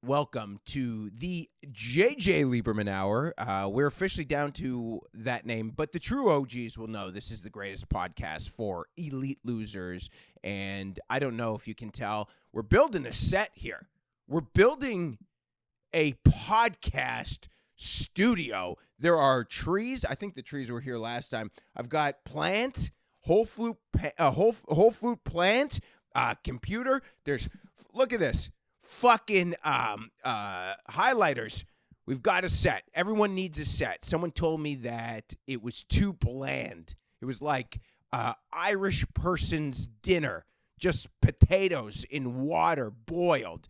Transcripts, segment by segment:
welcome to the JJ Liberman Hour. We're officially down to that name, but the true OGs will know this is the greatest podcast for elite losers. And I don't know if you can tell, we're building a set here. We're building a podcast studio. There are trees. I think the trees were here last time. I've got plants, whole food plant, computer. Look at this. Fucking highlighters. We've got a set. Everyone needs a set. Someone told me that it was too bland. It was like Irish person's dinner. Just potatoes in water, boiled.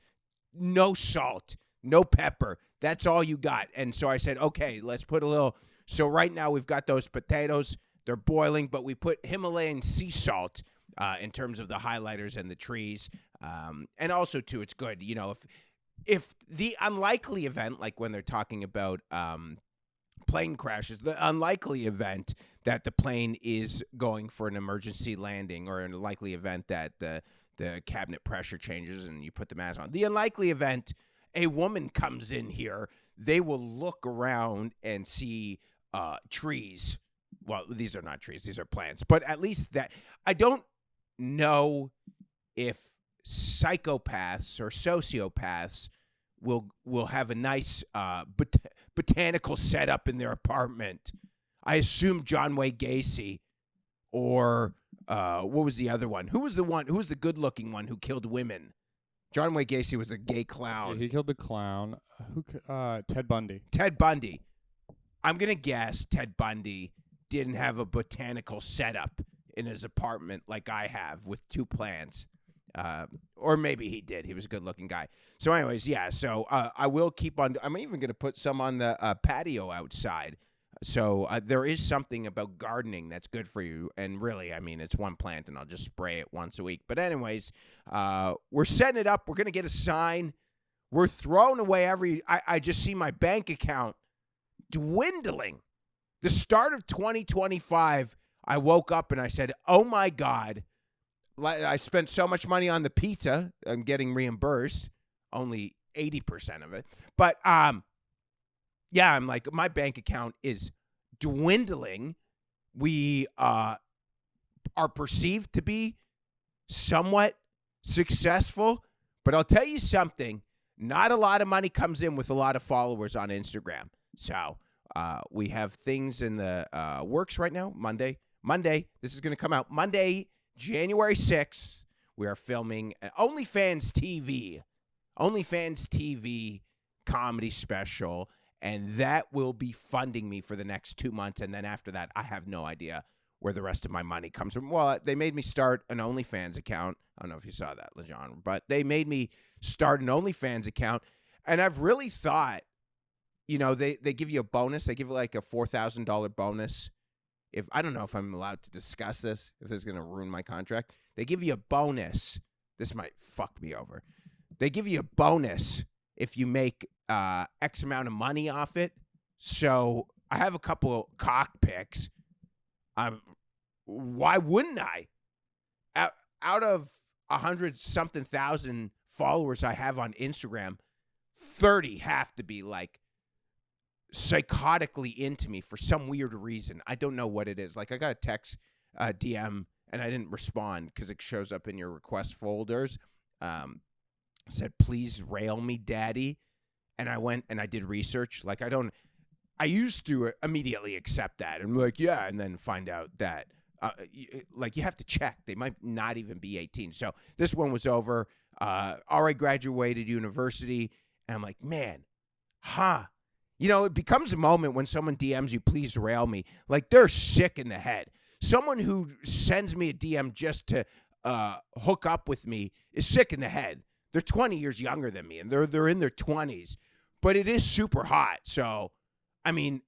No salt, no pepper. That's all you got. And so I said, okay, let's put a little. So right now we've got those potatoes. They're boiling, but we put Himalayan sea salt in terms of the highlighters and the trees. And also, too, it's good, you know, if the unlikely event, like when they're talking about plane crashes, the unlikely event that the plane is going for an emergency landing, or an unlikely event that the cabinet pressure changes and you put the mask on, the unlikely event a woman comes in here, they will look around and see trees. Well, these are not trees, these are plants, but at least that I don't know if psychopaths or sociopaths will have a nice botanical setup in their apartment. I assume John Wayne Gacy, or what was the other one? Who was the good-looking one who killed women? John Wayne Gacy was a gay clown. Yeah, he killed the clown. Ted Bundy. Ted Bundy. I'm gonna guess Ted Bundy didn't have a botanical setup in his apartment like I have with two plants. Or maybe he did. He was a good-looking guy. So anyways, yeah, so I will keep on. I'm even going to put some on the patio outside. So there is something about gardening that's good for you. And really, I mean, it's one plant, and I'll just spray it once a week. But anyways, we're setting it up. We're going to get a sign. We're throwing away I just see my bank account dwindling. The start of 2025, I woke up and I said, oh, my God. I spent so much money on the pizza. I'm getting reimbursed, only 80% of it. But, yeah, I'm like, my bank account is dwindling. We are perceived to be somewhat successful. But I'll tell you something. Not a lot of money comes in with a lot of followers on Instagram. So we have things in the works right now. Monday, this is going to come out Monday, January 6th, we are filming an OnlyFans TV comedy special, and that will be funding me for the next 2 months, and then after that, I have no idea where the rest of my money comes from. Well, they made me start an OnlyFans account. I don't know if you saw that, Lejean, but they made me start an OnlyFans account, and I've really thought, you know, they give you a bonus. They give you like a $4,000 bonus. If I don't know if I'm allowed to discuss this, if this is going to ruin my contract. They give you a bonus. This might fuck me over. They give you a bonus if you make X amount of money off it. So I have a couple of cock pics. Why wouldn't I? Out of 100-something thousand followers I have on Instagram, 30 have to be like psychotically into me for some weird reason. I don't know what it is. Like, I got a text DM and I didn't respond because it shows up in your request folders. Said, please rail me, daddy. And I went and I did research. Like, I used to immediately accept that and like, yeah, and then find out that you have to check. They might not even be 18. So this one was over. Already graduated university. And I'm like, man, you know, it becomes a moment when someone DMs you, please rail me. Like, they're sick in the head. Someone who sends me a DM just to hook up with me is sick in the head. They're 20 years younger than me, and they're in their 20s. But it is super hot. So, I mean,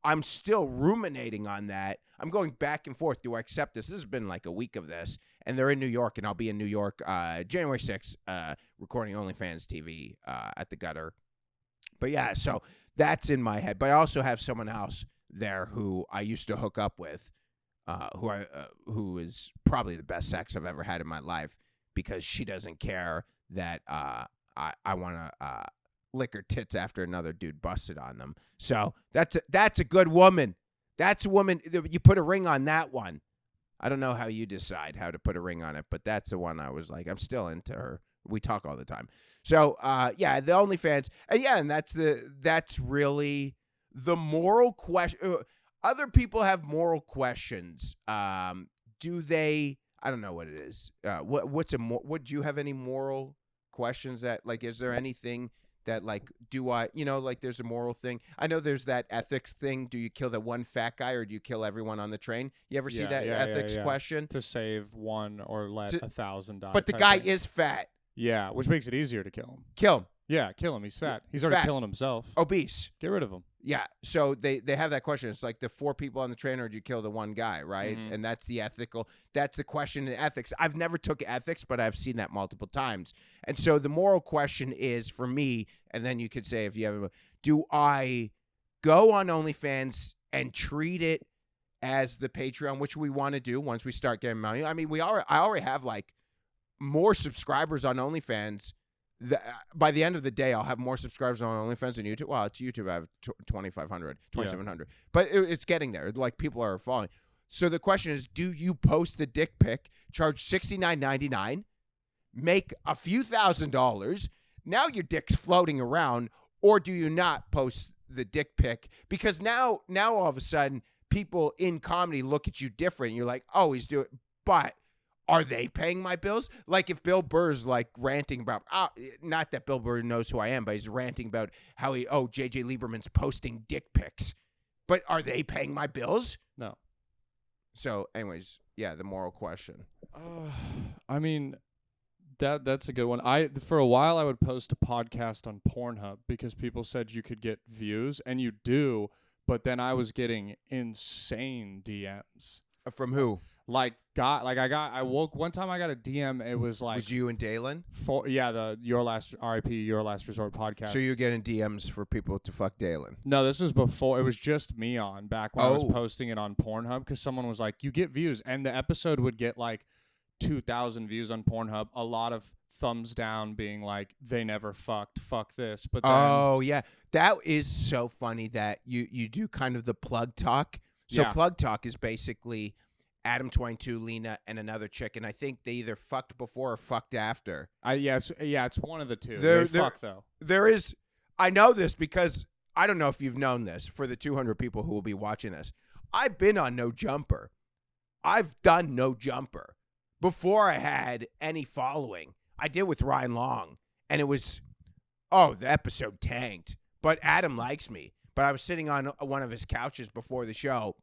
I'm still ruminating on that. I'm going back and forth. Do I accept this? This has been like a week of this. And they're in New York, and I'll be in New York January 6th recording OnlyFans TV at the Gutter. But, yeah, so that's in my head. But I also have someone else there who I used to hook up with, who is probably the best sex I've ever had in my life, because she doesn't care that I want to lick her tits after another dude busted on them. So that's a good woman. That's a woman. You put a ring on that one. I don't know how you decide how to put a ring on it, but that's the one I was like, I'm still into her. We talk all the time. So, yeah, the OnlyFans. And that's really the moral question. Other people have moral questions. Do they? I don't know what it is. What do you have any moral questions that, like, is there anything that, like, like, there's a moral thing? I know there's that ethics thing. Do you kill that one fat guy or do you kill everyone on the train? You ever see that ethics question? To save one or let 1,000 die. But the guy is fat. Yeah, which makes it easier to kill him. Kill him. Yeah, kill him. He's fat. He's already killing himself. Obese. Get rid of him. Yeah. So they have that question. It's like the 4 people on the train, or do you kill the one guy, right? Mm-hmm. And that's the question in ethics. I've never took ethics, but I've seen that multiple times. And so the moral question is for me, and then you could say if you have, do I go on OnlyFans and treat it as the Patreon, which we want to do once we start getting money? I mean, I already have like more subscribers on OnlyFans. By the end of the day, I'll have more subscribers on OnlyFans than YouTube. Well, it's YouTube. I have 2,500, 2,700. But it's getting there. Like, people are following. So the question is, do you post the dick pic, charge $69.99, make a few $1,000s, now your dick's floating around, or do you not post the dick pic? Because now all of a sudden, people in comedy look at you different. You're like, oh, he's doing, but are they paying my bills? Like, if Bill Burr's like ranting about, not that Bill Burr knows who I am, but he's ranting about how JJ Liberman's posting dick pics. But are they paying my bills? No. So, anyways, yeah, the moral question. I mean, that's a good one. For a while, I would post a podcast on Pornhub because people said you could get views, and you do. But then I was getting insane DMs. From who? I woke one time. I got a DM. It was like, was you and Dalen? The Your Last RIP Your Last Resort podcast. So you're getting DMs for people to fuck Dalen? No, this was before. It was just me on back when I was posting it on Pornhub because someone was like, you get views, and the episode would get like 2,000 views on Pornhub. A lot of thumbs down, being like, they never fucked. Fuck this. But then, yeah, that is so funny that you do kind of the plug talk. So plug talk is basically Adam 22, Lena, and another chick, and I think they either fucked before or fucked after. It's one of the two. They fuck though. There is, I know this because I don't know if you've known this. For the 200 people who will be watching this, I've been on No Jumper. I've done No Jumper before I had any following. I did with Ryan Long, and it was, the episode tanked. But Adam likes me. But I was sitting on one of his couches before the show.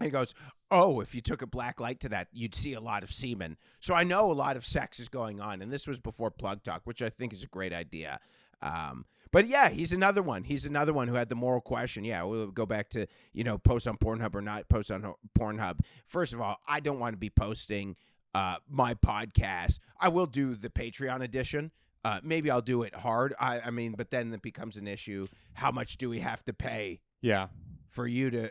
He goes, if you took a black light to that, you'd see a lot of semen. So I know a lot of sex is going on, and this was before Plug Talk, which I think is a great idea. But yeah, he's another one. He's another one who had the moral question. Yeah, we'll go back to, post on Pornhub or not post on Pornhub. First of all, I don't want to be posting my podcast. I will do the Patreon edition. Maybe I'll do it hard. I mean, but then it becomes an issue. How much do we have to pay? Yeah. For you to,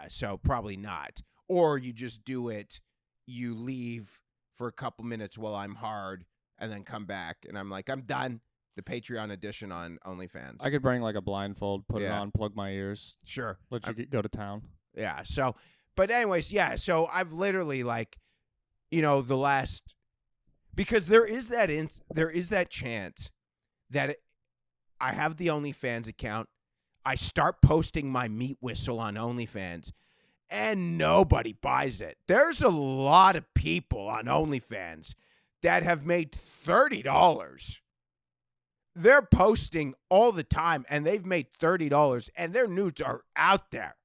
so probably not. Or you just do it, you leave for a couple minutes while I'm hard, and then come back, and I'm like, I'm done. The Patreon edition on OnlyFans. I could bring like a blindfold, put it on, plug my ears. Sure. Let you go to town. Yeah, so, but anyways, so I've literally the last, because there is that chance that I have the OnlyFans account, I start posting my meat whistle on OnlyFans, and nobody buys it. There's a lot of people on OnlyFans that have made $30. They're posting all the time, and they've made $30, and their nudes are out there.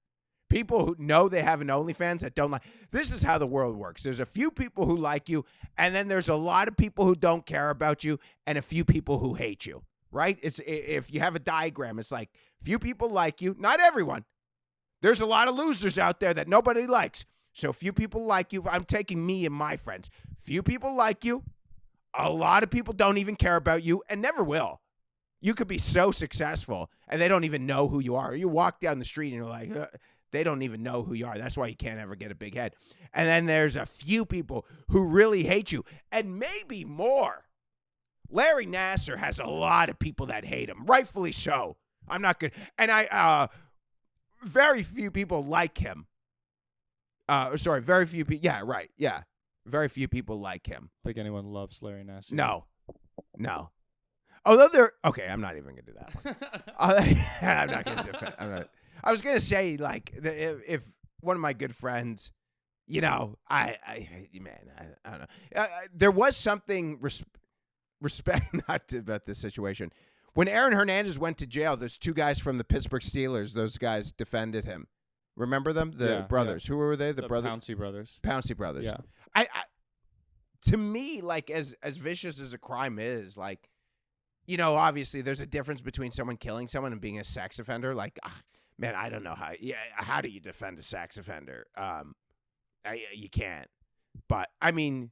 People who know they have an OnlyFans that don't like. This is how the world works. There's a few people who like you, and then there's a lot of people who don't care about you, and a few people who hate you. Right? It's, if you have a diagram, it's like few people like you, not everyone. There's a lot of losers out there that nobody likes. So few people like you. I'm taking me and my friends. Few people like you. A lot of people don't even care about you and never will. You could be so successful and they don't even know who you are. You walk down the street and you're like, they don't even know who you are. That's why you can't ever get a big head. And then there's a few people who really hate you, and maybe more. Larry Nassar has a lot of people that hate him, rightfully so. I'm not good, and very few people like him. Very few people. Yeah, right. Yeah, very few people like him. I think anyone loves Larry Nassar. No. Although okay, I'm not even gonna do that one. I'm not gonna defend. I was gonna say like if one of my good friends, I don't know. There was something respect not about this situation. When Aaron Hernandez went to jail, those two guys from the Pittsburgh Steelers, those guys defended him. Remember them? The brothers. Yeah. Who were they? The brothers? Pouncey brothers. Pouncey brothers. Yeah. I to me, like as vicious as a crime is, like, obviously there's a difference between someone killing someone and being a sex offender. Like, man, I don't know how. Yeah, how do you defend a sex offender? You can't. But I mean,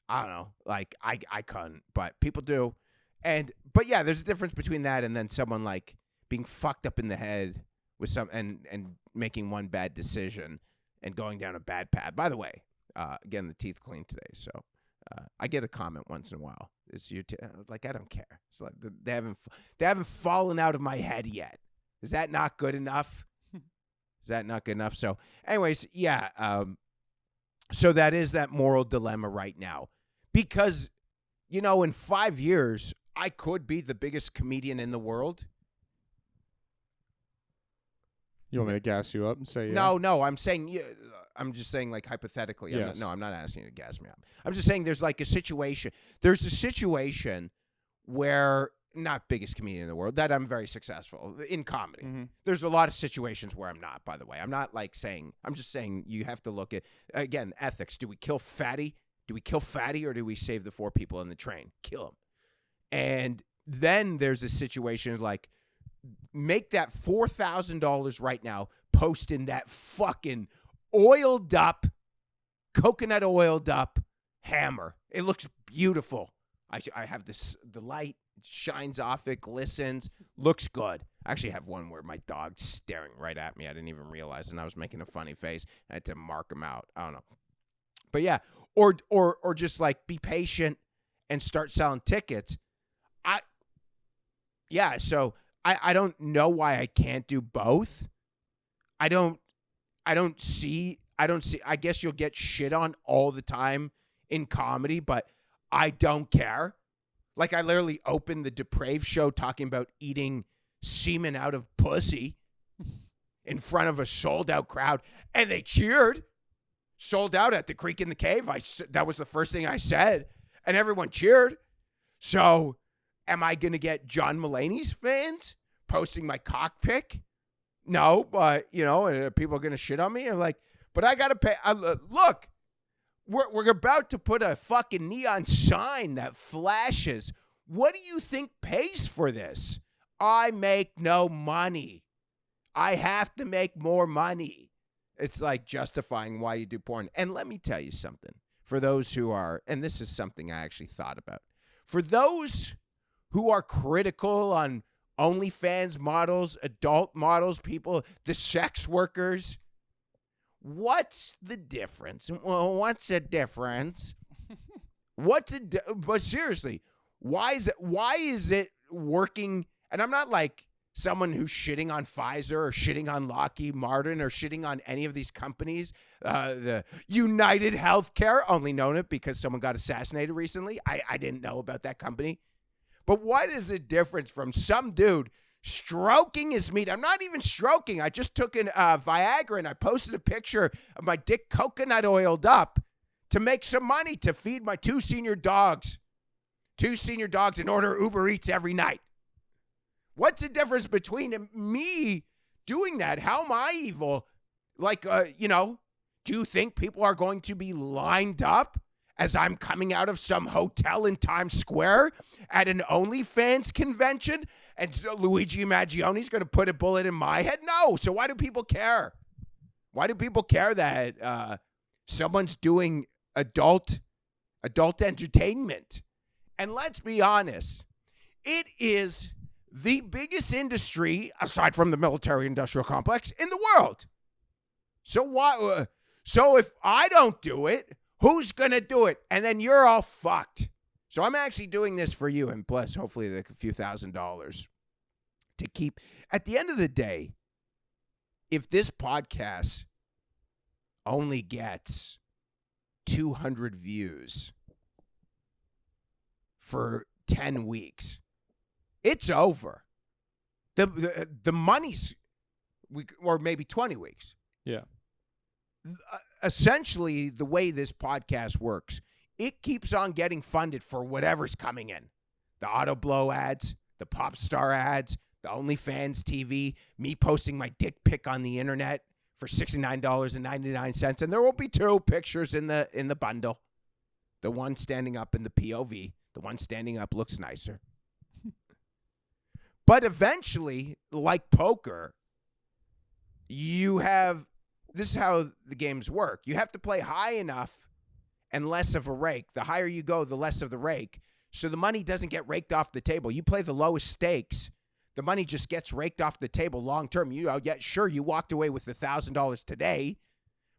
I don't know. Like, I couldn't, but people do. But yeah, there's a difference between that and then someone like being fucked up in the head with some and making one bad decision and going down a bad path. By the way, again, the teeth cleaned today, so I get a comment once in a while. It's like, I don't care. It's like they haven't fallen out of my head yet. Is that not good enough? Is that not good enough? So, anyways, yeah. So that is that moral dilemma right now, because in 5 years I could be the biggest comedian in the world. You want me to gas you up and say No, I'm saying I'm just saying, like, hypothetically. Yes. I'm not asking you to gas me up. I'm just saying there's like a situation. There's a situation where, not biggest comedian in the world, that I'm very successful in comedy. Mm-hmm. There's a lot of situations where I'm not, by the way. I'm not like saying, I'm just saying you have to look at, again, ethics. Do we kill Fatty? Do we kill Fatty or do we save the 4 people in the train? Kill him. And then there's a situation like, make that $4,000 right now, post in that fucking coconut oiled up hammer. It looks beautiful. I have the light shines off it, glistens, looks good. I actually have one where my dog's staring right at me. I didn't even realize, and I was making a funny face. I had to mark him out. I don't know. But yeah, or just like be patient and start selling tickets. I don't know why I can't do both. I guess you'll get shit on all the time in comedy, but I don't care. Like, I literally opened the Depraved show talking about eating semen out of pussy in front of a sold-out crowd, and they cheered. Sold out at the Creek in the Cave. That was the first thing I said, and everyone cheered. So, am I going to get John Mulaney's fans posting my cock pic? No, but, people are going to shit on me. I'm like, but I got to pay. Look, we're about to put a fucking neon sign that flashes. What do you think pays for this? I make no money. I have to make more money. It's like justifying why you do porn. And let me tell you something. For those who are, and this is something I actually thought about. For those who are critical on OnlyFans models, adult models, people, the sex workers, what's the difference? Well, what's the difference? But seriously, why is it working? And I'm not like someone who's shitting on Pfizer or shitting on Lockheed Martin or shitting on any of these companies. The United Healthcare, only known it because someone got assassinated recently. I didn't know about that company. But what is the difference from some dude stroking his meat? I'm not even stroking. I just took an Viagra and I posted a picture of my dick coconut oiled up to make some money to feed my 2 senior dogs. 2 senior dogs and order Uber Eats every night. What's the difference between me doing that? How am I evil? Like, do you think people are going to be lined up as I'm coming out of some hotel in Times Square at an OnlyFans convention and Luigi Maggioni's going to put a bullet in my head? No. So why do people care? Why do people care that someone's doing adult entertainment? And let's be honest, it is the biggest industry, aside from the military-industrial complex, in the world. So why? So if I don't do it, who's going to do it? And then you're all fucked. So I'm actually doing this for you, and plus, hopefully, a few $1,000s to keep. At the end of the day, if this podcast only gets 200 views for 10 weeks, it's over. The money's, or maybe 20 weeks. Yeah. Essentially, the way this podcast works, it keeps on getting funded for whatever's coming in. The Auto Blow ads, the Pop Star ads, the OnlyFans TV, me posting my dick pic on the internet for $69.99. And there will be 2 pictures in the bundle. The one standing up in the POV. The one standing up looks nicer. But eventually, like poker, this is how the games work. You have to play high enough and less of a rake. The higher you go, the less of the rake. So the money doesn't get raked off the table. You play the lowest stakes, the money just gets raked off the table long term. You walked away with $1,000 today,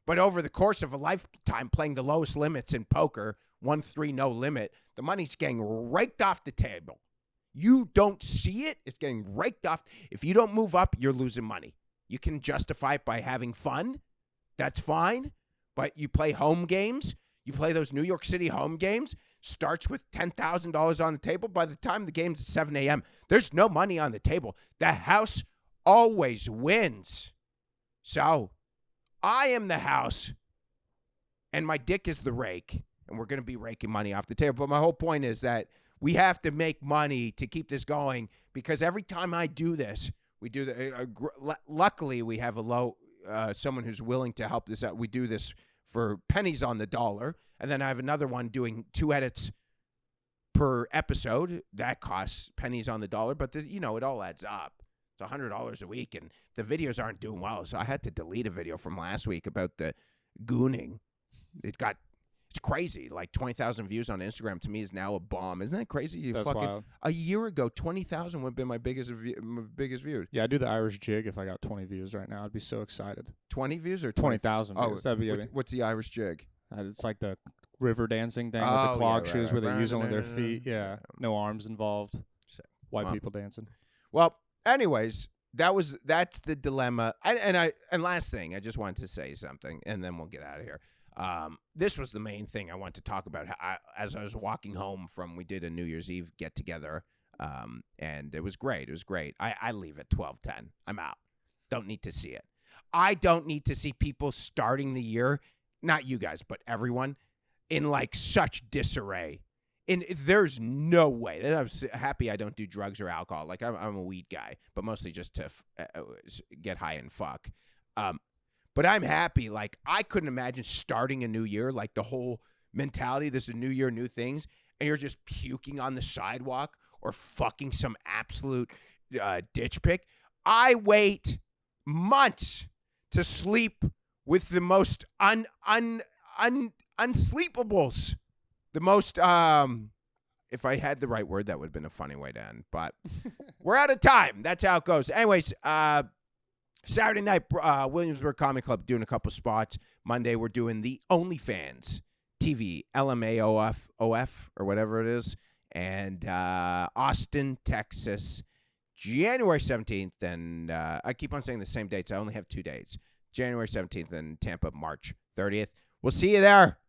but over the course of a lifetime playing the lowest limits in poker, 1-3 no limit, the money's getting raked off the table. You don't see it. It's getting raked off. If you don't move up, you're losing money. You can justify it by having fun. That's fine. But you play home games. You play those New York City home games. Starts with $10,000 on the table. By the time the game's at 7 a.m., there's no money on the table. The house always wins. So I am the house, and my dick is the rake, and we're going to be raking money off the table. But my whole point is that we have to make money to keep this going, because every time I do this, we do luckily, we have someone who's willing to help this out. We do this for pennies on the dollar. And then I have another one doing 2 edits per episode. That costs pennies on the dollar. But, it all adds up. It's $100 a week. And the videos aren't doing well. So I had to delete a video from last week about the gooning. It's crazy. Like 20,000 views on Instagram to me is now a bomb. Isn't that crazy? That's wild. A year ago, 20,000 would have been my biggest viewed. Yeah, I do the Irish jig if I got 20 views right now. I'd be so excited. 20 views or 20,000 Oh, views. That'd be what's the Irish jig? It's like the river dancing thing with the clog shoes where they use only their feet. Yeah, no arms involved. White people dancing. Well, anyways, that's the dilemma. And last thing, I just wanted to say something, and then we'll get out of here. This was the main thing I wanted to talk about. As I was walking home we did a New Year's Eve get together, and it was great. It was great. I leave at 12:10. I'm out. Don't need to see it. I don't need to see people starting the year, not you guys, but everyone, in like such disarray. And there's no way. I'm happy I don't do drugs or alcohol. Like I'm a weed guy, but mostly just to get high and fuck. But I'm happy. Like, I couldn't imagine starting a new year, like the whole mentality, this is a new year, new things, and you're just puking on the sidewalk or fucking some absolute ditch pic. I wait months to sleep with the most unsleepables. The most, if I had the right word, that would have been a funny way to end. But we're out of time. That's how it goes. Anyways, Saturday night, Williamsburg Comedy Club doing a couple spots. Monday, we're doing the OnlyFans TV, LMAOF, or whatever it is. And Austin, Texas, January 17th. And I keep on saying the same dates. I only have 2 dates. January 17th and Tampa, March 30th. We'll see you there.